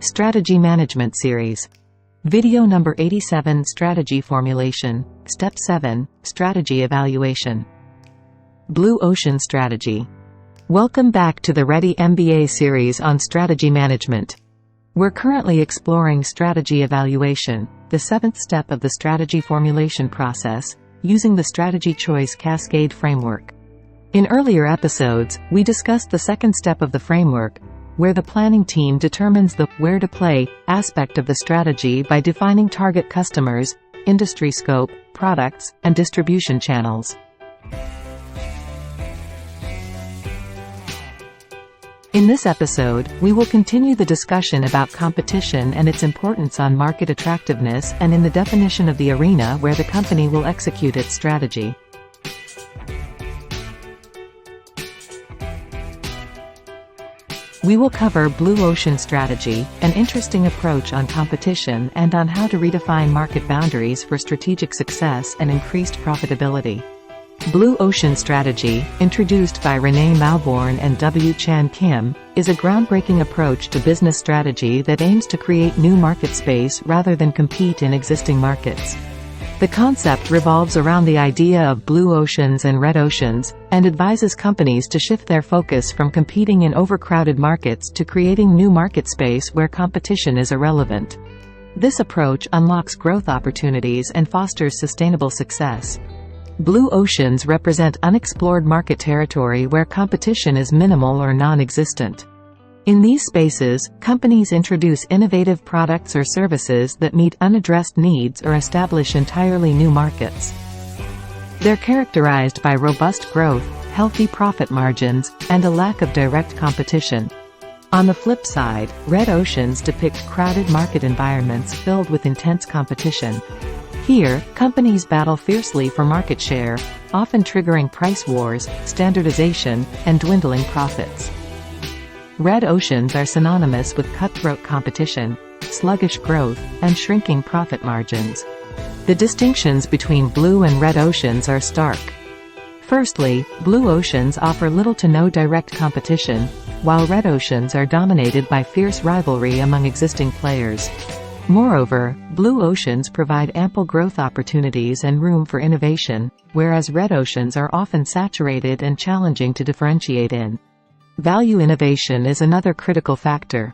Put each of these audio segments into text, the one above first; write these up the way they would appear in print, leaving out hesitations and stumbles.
Strategy Management Series. Video number 87, Strategy Formulation. Step 7, Strategy Evaluation. Blue Ocean Strategy. Welcome back to the Ready MBA series on strategy management. We're currently exploring strategy evaluation, the seventh step of the strategy formulation process, using the Strategy Choice Cascade framework. In earlier episodes, we discussed the second step of the framework, where the planning team determines the where to play aspect of the strategy by defining target customers, industry scope, products, and distribution channels. In this episode, we will continue the discussion about competition and its importance on market attractiveness and in the definition of the arena where the company will execute its strategy. We will cover Blue Ocean Strategy, an interesting approach on competition and on how to redefine market boundaries for strategic success and increased profitability. Blue Ocean Strategy, introduced by Renee Mauborn and W. Chan Kim, is a groundbreaking approach to business strategy that aims to create new market space rather than compete in existing markets. The concept revolves around the idea of blue oceans and red oceans, and advises companies to shift their focus from competing in overcrowded markets to creating new market space where competition is irrelevant. This approach unlocks growth opportunities and fosters sustainable success. Blue oceans represent unexplored market territory where competition is minimal or non-existent. In these spaces, companies introduce innovative products or services that meet unaddressed needs or establish entirely new markets. They're characterized by robust growth, healthy profit margins, and a lack of direct competition. On the flip side, red oceans depict crowded market environments filled with intense competition. Here, companies battle fiercely for market share, often triggering price wars, standardization, and dwindling profits. Red oceans are synonymous with cutthroat competition, sluggish growth, and shrinking profit margins. The distinctions between blue and red oceans are stark. Firstly, blue oceans offer little to no direct competition, while red oceans are dominated by fierce rivalry among existing players. Moreover, blue oceans provide ample growth opportunities and room for innovation, whereas red oceans are often saturated and challenging to differentiate in. Value innovation is another critical factor.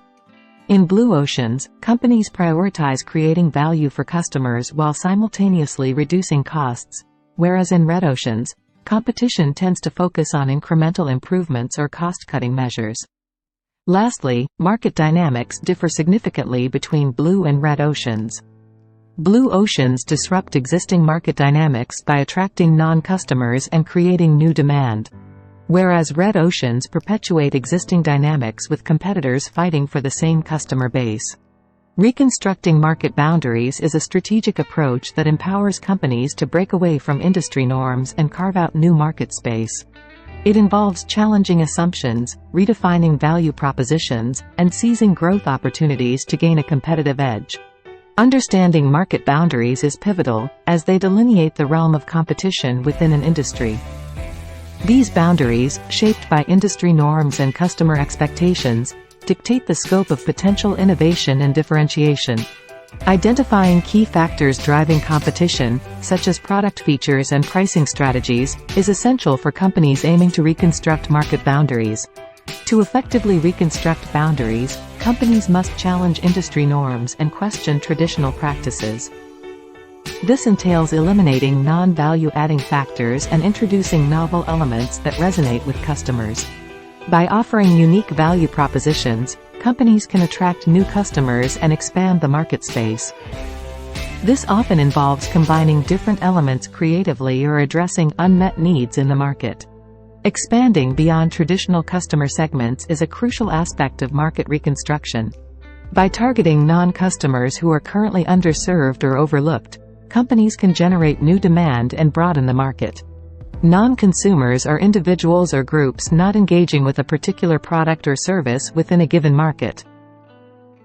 In blue oceans, companies prioritize creating value for customers while simultaneously reducing costs, whereas in red oceans, competition tends to focus on incremental improvements or cost-cutting measures. Lastly, market dynamics differ significantly between blue and red oceans. Blue oceans disrupt existing market dynamics by attracting non-customers and creating new demand, whereas red oceans perpetuate existing dynamics with competitors fighting for the same customer base. Reconstructing market boundaries is a strategic approach that empowers companies to break away from industry norms and carve out new market space. It involves challenging assumptions, redefining value propositions, and seizing growth opportunities to gain a competitive edge. Understanding market boundaries is pivotal, as they delineate the realm of competition within an industry. These boundaries, shaped by industry norms and customer expectations, dictate the scope of potential innovation and differentiation. Identifying key factors driving competition, such as product features and pricing strategies, is essential for companies aiming to reconstruct market boundaries. To effectively reconstruct boundaries, companies must challenge industry norms and question traditional practices. This entails eliminating non-value-adding factors and introducing novel elements that resonate with customers. By offering unique value propositions, companies can attract new customers and expand the market space. This often involves combining different elements creatively or addressing unmet needs in the market. Expanding beyond traditional customer segments is a crucial aspect of market reconstruction. By targeting non-customers who are currently underserved or overlooked, companies can generate new demand and broaden the market. Non-consumers are individuals or groups not engaging with a particular product or service within a given market.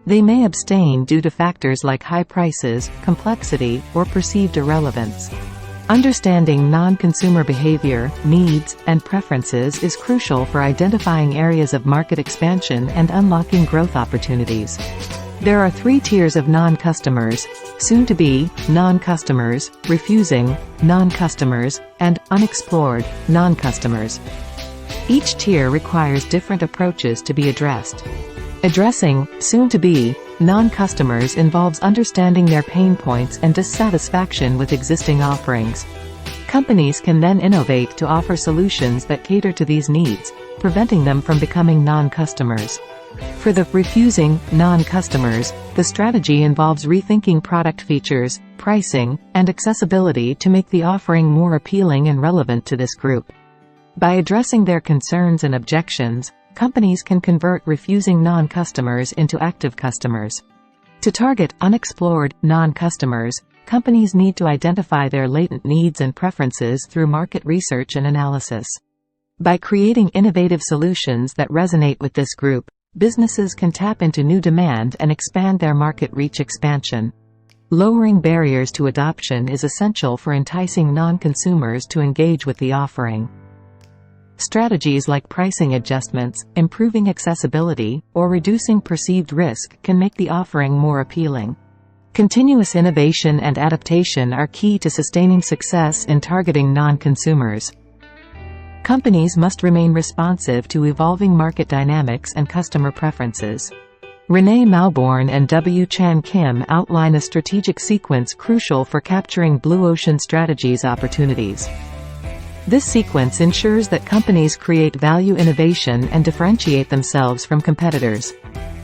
They may abstain due to factors like high prices, complexity, or perceived irrelevance. Understanding non-consumer behavior, needs, and preferences is crucial for identifying areas of market expansion and unlocking growth opportunities. There are 3 tiers of non-customers: soon-to-be, non-customers, refusing, non-customers, and unexplored, non-customers. Each tier requires different approaches to be addressed. Addressing soon-to-be non-customers involves understanding their pain points and dissatisfaction with existing offerings. Companies can then innovate to offer solutions that cater to these needs, preventing them from becoming non-customers. For the refusing non-customers, the strategy involves rethinking product features, pricing, and accessibility to make the offering more appealing and relevant to this group. By addressing their concerns and objections, companies can convert refusing non-customers into active customers. To target unexplored non-customers, companies need to identify their latent needs and preferences through market research and analysis. By creating innovative solutions that resonate with this group, businesses can tap into new demand and expand their market reach expansion. Lowering barriers to adoption is essential for enticing non-consumers to engage with the offering. Strategies like pricing adjustments, improving accessibility, or reducing perceived risk can make the offering more appealing. Continuous innovation and adaptation are key to sustaining success in targeting non-consumers. Companies must remain responsive to evolving market dynamics and customer preferences. Renee Malborn and W. Chan Kim outline a strategic sequence crucial for capturing Blue Ocean Strategy's opportunities. This sequence ensures that companies create value innovation and differentiate themselves from competitors.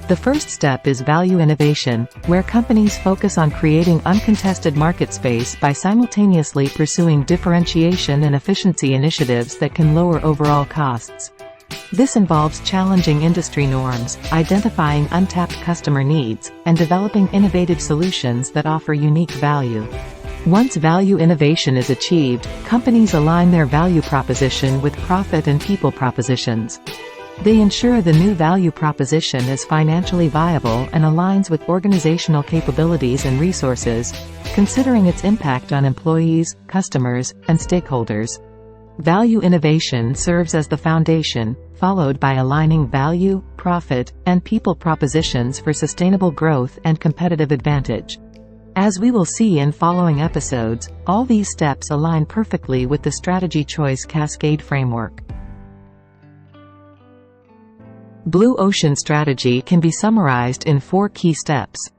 The first step is value innovation, where companies focus on creating uncontested market space by simultaneously pursuing differentiation and efficiency initiatives that can lower overall costs. This involves challenging industry norms, identifying untapped customer needs, and developing innovative solutions that offer unique value. Once value innovation is achieved, companies align their value proposition with profit and people propositions. They ensure the new value proposition is financially viable and aligns with organizational capabilities and resources, considering its impact on employees, customers, and stakeholders. Value innovation serves as the foundation, followed by aligning value, profit, and people propositions for sustainable growth and competitive advantage. As we will see in following episodes, all these steps align perfectly with the strategy choice cascade framework. Blue Ocean Strategy can be summarized in 4 key steps.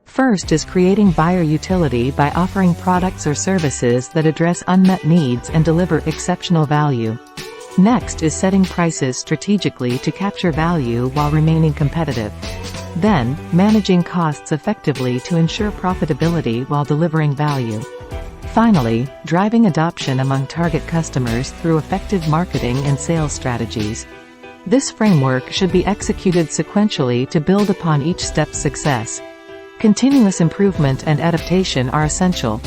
First is creating buyer utility by offering products or services that address unmet needs and deliver exceptional value. Next is setting prices strategically to capture value while remaining competitive. Then, managing costs effectively to ensure profitability while delivering value. Finally, driving adoption among target customers through effective marketing and sales strategies. This framework should be executed sequentially to build upon each step's success. Continuous improvement and adaptation are essential.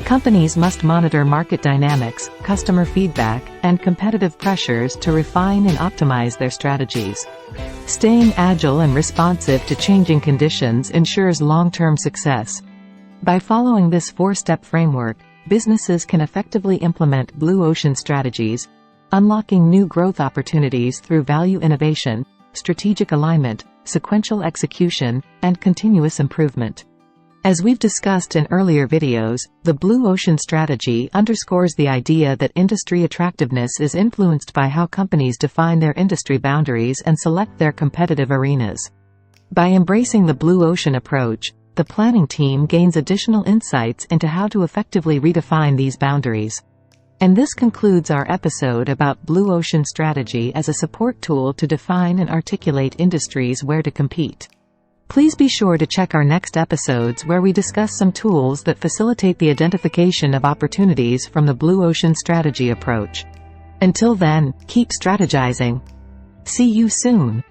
Companies must monitor market dynamics, customer feedback, and competitive pressures to refine and optimize their strategies. Staying agile and responsive to changing conditions ensures long-term success. By following this 4-step framework, businesses can effectively implement Blue Ocean strategies, unlocking new growth opportunities through value innovation, strategic alignment, sequential execution, and continuous improvement. As we've discussed in earlier videos, the Blue Ocean Strategy underscores the idea that industry attractiveness is influenced by how companies define their industry boundaries and select their competitive arenas. By embracing the Blue Ocean approach, the planning team gains additional insights into how to effectively redefine these boundaries. And this concludes our episode about Blue Ocean Strategy as a support tool to define and articulate industries where to compete. Please be sure to check our next episodes where we discuss some tools that facilitate the identification of opportunities from the Blue Ocean Strategy approach. Until then, keep strategizing. See you soon.